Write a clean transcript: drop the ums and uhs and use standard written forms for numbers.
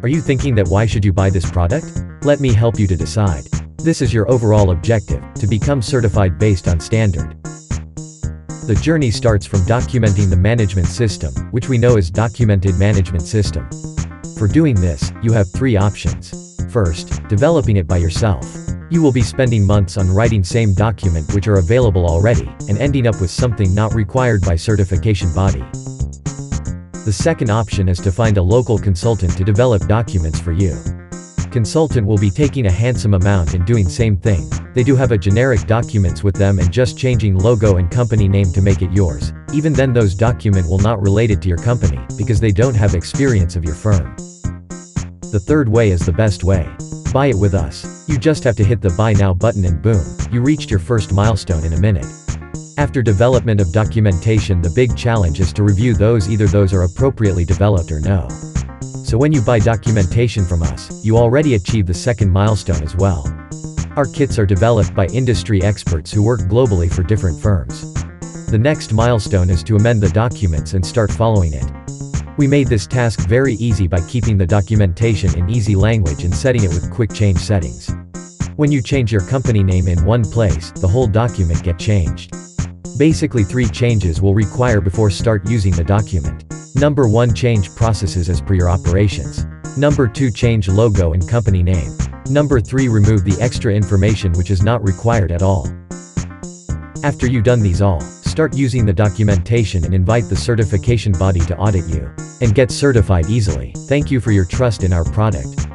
Are you thinking that why should you buy this product? Let me help you to decide. This is your overall objective, to become certified based on standard. The journey starts from documenting the management system, which we know as documented management system. For doing this, you have three options. First, developing it by yourself. You will be spending months on writing same document which are available already, and ending up with something not required by certification body. The second option is to find a local consultant to develop documents for you. Consultant will be taking a handsome amount and doing same thing. They do have a generic documents with them and just changing logo and company name to make it yours. Even then those document will not relate it to your company, because they don't have experience of your firm. The third way is the best way. Buy it with us. You just have to hit the buy now button and boom, you reached your first milestone in a minute. After development of documentation, the big challenge is to review either those are appropriately developed or no. So when you buy documentation from us, you already achieve the second milestone as well. Our kits are developed by industry experts who work globally for different firms. The next milestone is to amend the documents and start following it. We made this task very easy by keeping the documentation in easy language and setting it with quick change settings. When you change your company name in one place, the whole document get changed. Basically 3 changes will require before start using the document. Number 1, change processes as per your operations. Number 2, change logo and company name. Number 3, remove the extra information which is not required at all. After you done these all, start using the documentation and invite the certification body to audit you and get certified easily. Thank you for your trust in our product.